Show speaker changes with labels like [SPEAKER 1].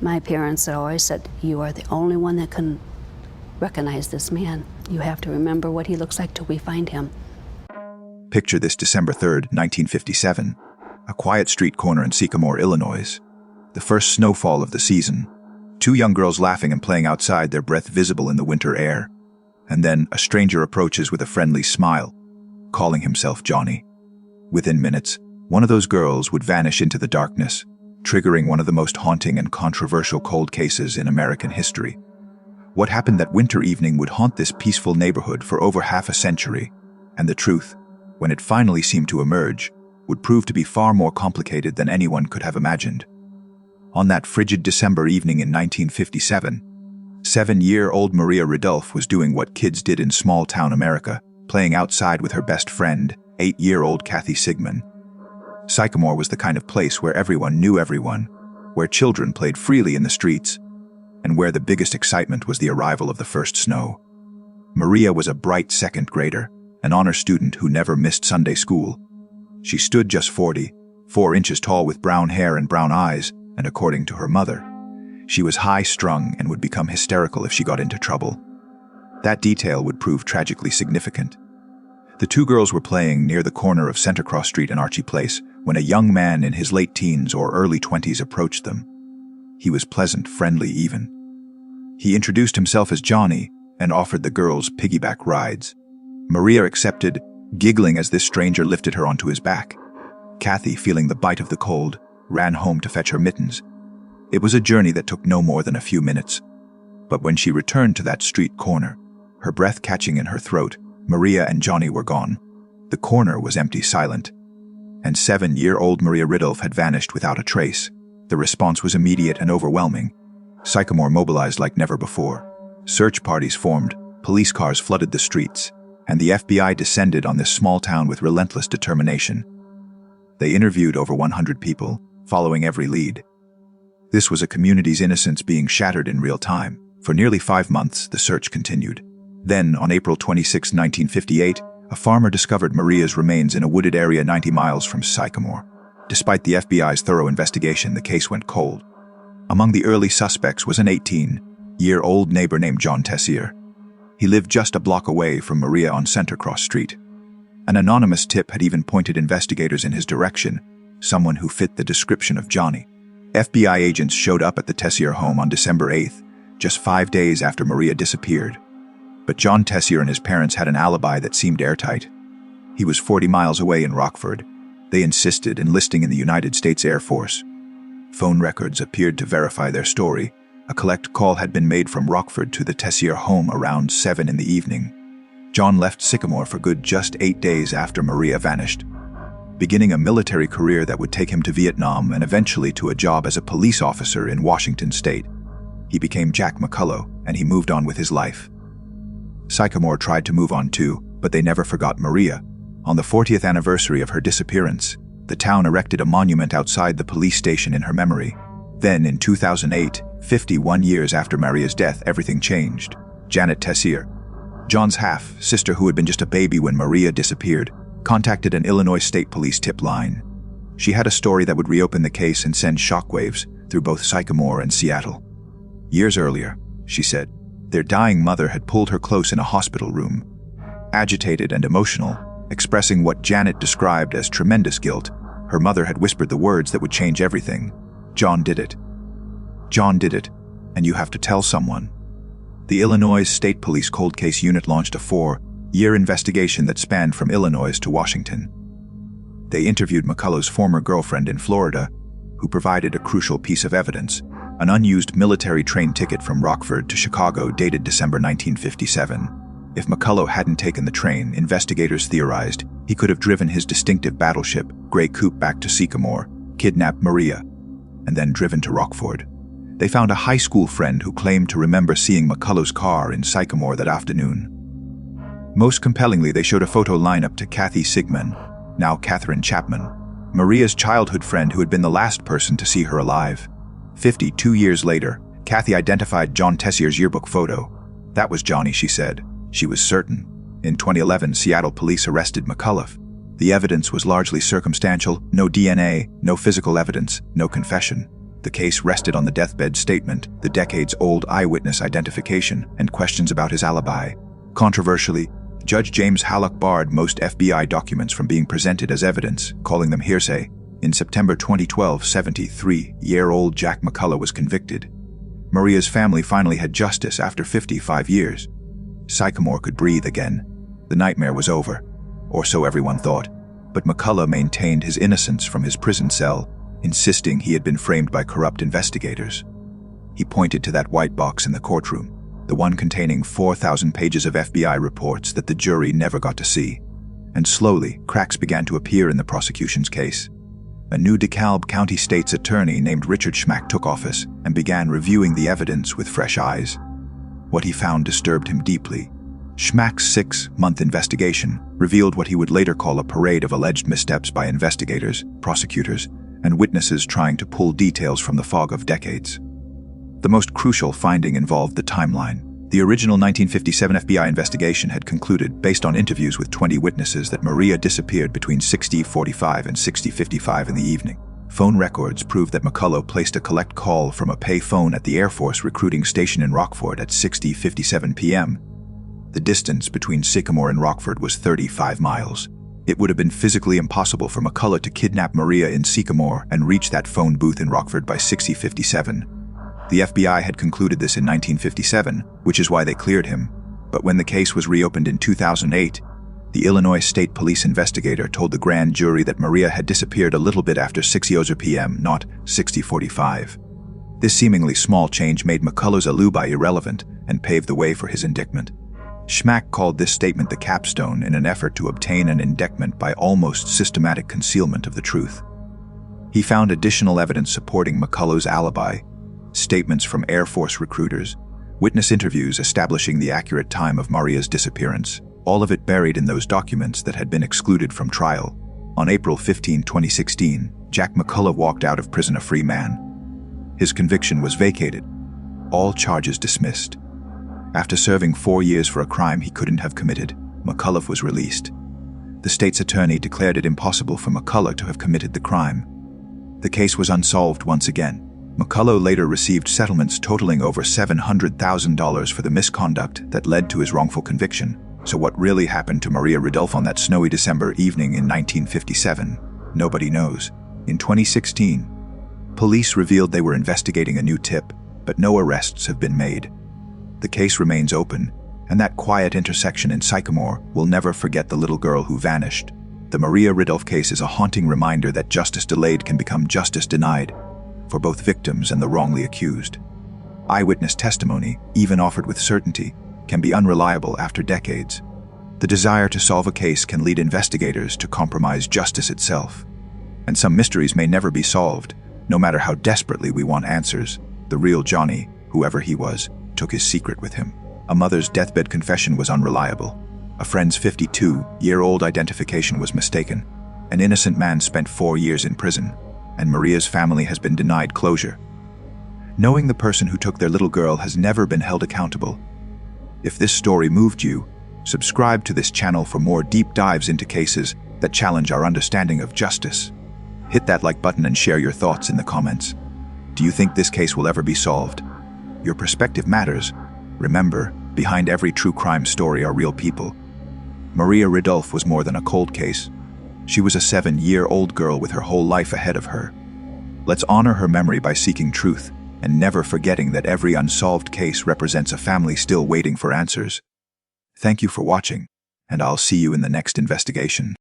[SPEAKER 1] My parents had always said, "You are the only one that can recognize this man. You have to remember what he looks like till we find him."
[SPEAKER 2] Picture this December 3rd, 1957, a quiet street corner in Sycamore, Illinois. The first snowfall of the season. Two young girls laughing and playing outside, their breath visible in the winter air. And then a stranger approaches with a friendly smile, calling himself Johnny. Within minutes, one of those girls would vanish into the darkness, triggering one of the most haunting and controversial cold cases in American history. What happened that winter evening would haunt this peaceful neighborhood for over half a century, and the truth, when it finally seemed to emerge, would prove to be far more complicated than anyone could have imagined. On that frigid December evening in 1957, 7-year-old Maria Ridulph was doing what kids did in small-town America, playing outside with her best friend, 8-year-old Kathy Sigmund. Sycamore was the kind of place where everyone knew everyone, where children played freely in the streets, and where the biggest excitement was the arrival of the first snow. Maria was a bright second grader, an honor student who never missed Sunday school. She stood just 4 inches tall with brown hair and brown eyes, and according to her mother, she was high-strung and would become hysterical if she got into trouble. That detail would prove tragically significant. The two girls were playing near the corner of Center Cross Street and Archie Place when a young man in his late teens or early 20s approached them. He was pleasant, friendly even. He introduced himself as Johnny and offered the girls piggyback rides. Maria accepted, giggling as this stranger lifted her onto his back. Kathy, feeling the bite of the cold, ran home to fetch her mittens. It was a journey that took no more than a few minutes. But when she returned to that street corner, her breath catching in her throat, Maria and Johnny were gone. The corner was empty, silent. And 7-year-old Maria Ridulph had vanished without a trace. The response was immediate and overwhelming. Sycamore mobilized like never before. Search parties formed, police cars flooded the streets, and the FBI descended on this small town with relentless determination. They interviewed over 100 people, following every lead. This was a community's innocence being shattered in real time. For nearly 5 months, the search continued. Then, on April 26, 1958, a farmer discovered Maria's remains in a wooded area 90 miles from Sycamore. Despite the FBI's thorough investigation, the case went cold. Among the early suspects was an 18-year-old neighbor named John Tessier. He lived just a block away from Maria on Center Cross Street. An anonymous tip had even pointed investigators in his direction, someone who fit the description of Johnny. FBI agents showed up at the Tessier home on December 8th, just 5 days after Maria disappeared. But John Tessier and his parents had an alibi that seemed airtight. He was 40 miles away in Rockford. They insisted, enlisting in the United States Air Force. Phone records appeared to verify their story. A collect call had been made from Rockford to the Tessier home around 7 in the evening. John left Sycamore for good just 8 days after Maria vanished, beginning a military career that would take him to Vietnam and eventually to a job as a police officer in Washington state. He became Jack McCullough, and he moved on with his life. Sycamore tried to move on too, but they never forgot Maria. On the 40th anniversary of her disappearance, the town erected a monument outside the police station in her memory. Then, in 2008, 51 years after Maria's death, everything changed. Janet Tessier, John's half-sister who had been just a baby when Maria disappeared, contacted an Illinois State Police tip line. She had a story that would reopen the case and send shockwaves through both Sycamore and Seattle. Years earlier, she said, their dying mother had pulled her close in a hospital room. Agitated and emotional, expressing what Janet described as tremendous guilt, her mother had whispered the words that would change everything. John did it. John did it, and you have to tell someone. The Illinois State Police Cold Case Unit launched a 4-year investigation that spanned from Illinois to Washington. They interviewed McCullough's former girlfriend in Florida, who provided a crucial piece of evidence, an unused military train ticket from Rockford to Chicago dated December 1957. If McCullough hadn't taken the train, investigators theorized he could have driven his distinctive battleship, Grey Coupe, back to Sycamore, kidnapped Maria, and then driven to Rockford. They found a high school friend who claimed to remember seeing McCullough's car in Sycamore that afternoon. Most compellingly, they showed a photo lineup to Kathy Sigmund, now Catherine Chapman, Maria's childhood friend who had been the last person to see her alive. 52 years later, Kathy identified John Tessier's yearbook photo. That was Johnny, she said. She was certain. In 2011, Seattle police arrested McCullough. The evidence was largely circumstantial, no DNA, no physical evidence, no confession. The case rested on the deathbed statement, the decades-old eyewitness identification, and questions about his alibi. Controversially, Judge James Hallock barred most FBI documents from being presented as evidence, calling them hearsay. In September 2012, 73-year-old Jack McCullough was convicted. Maria's family finally had justice after 55 years. Sycamore could breathe again. The nightmare was over, or so everyone thought, but McCullough maintained his innocence from his prison cell, insisting he had been framed by corrupt investigators. He pointed to that white box in the courtroom, the one containing 4,000 pages of FBI reports that the jury never got to see. And slowly, cracks began to appear in the prosecution's case. A new DeKalb County State's attorney named Richard Schmack took office and began reviewing the evidence with fresh eyes. What he found disturbed him deeply. Schmack's 6-month investigation revealed what he would later call a parade of alleged missteps by investigators, prosecutors, and witnesses trying to pull details from the fog of decades. The most crucial finding involved the timeline. The original 1957 FBI investigation had concluded, based on interviews with 20 witnesses, that Maria disappeared between 60:45 and 60:55 in the evening. Phone records proved that McCullough placed a collect call from a pay phone at the Air Force recruiting station in Rockford at 60:57 p.m. The distance between Sycamore and Rockford was 35 miles. It would have been physically impossible for McCullough to kidnap Maria in Sycamore and reach that phone booth in Rockford by 60:57. The FBI had concluded this in 1957, which is why they cleared him. But when the case was reopened in 2008, the Illinois State Police investigator told the grand jury that Maria had disappeared a little bit after 6:00 p.m., not 60:45. This seemingly small change made McCullough's alibi irrelevant and paved the way for his indictment. Schmack called this statement the capstone in an effort to obtain an indictment by almost systematic concealment of the truth. He found additional evidence supporting McCullough's alibi, statements from Air Force recruiters, witness interviews establishing the accurate time of Maria's disappearance, all of it buried in those documents that had been excluded from trial. On April 15, 2016, Jack McCullough walked out of prison a free man. His conviction was vacated, all charges dismissed. After serving 4 years for a crime he couldn't have committed, McCullough was released. The state's attorney declared it impossible for McCullough to have committed the crime. The case was unsolved once again. McCullough later received settlements totaling over $700,000 for the misconduct that led to his wrongful conviction. So what really happened to Maria Ridulph on that snowy December evening in 1957? Nobody knows. In 2016, police revealed they were investigating a new tip, but no arrests have been made. The case remains open, and that quiet intersection in Sycamore will never forget the little girl who vanished. The Maria Ridulph case is a haunting reminder that justice delayed can become justice denied, for both victims and the wrongly accused. Eyewitness testimony, even offered with certainty, can be unreliable after decades. The desire to solve a case can lead investigators to compromise justice itself. And some mysteries may never be solved, no matter how desperately we want answers. The real Johnny, whoever he was, took his secret with him. A mother's deathbed confession was unreliable. A friend's 52-year-old identification was mistaken. An innocent man spent 4 years in prison, and Maria's family has been denied closure. Knowing the person who took their little girl has never been held accountable. If this story moved you, subscribe to this channel for more deep dives into cases that challenge our understanding of justice. Hit that like button and share your thoughts in the comments. Do you think this case will ever be solved? Your perspective matters. Remember, behind every true crime story are real people. Maria Ridulph was more than a cold case. She was a 7-year-old girl with her whole life ahead of her. Let's honor her memory by seeking truth and never forgetting that every unsolved case represents a family still waiting for answers. Thank you for watching, and I'll see you in the next investigation.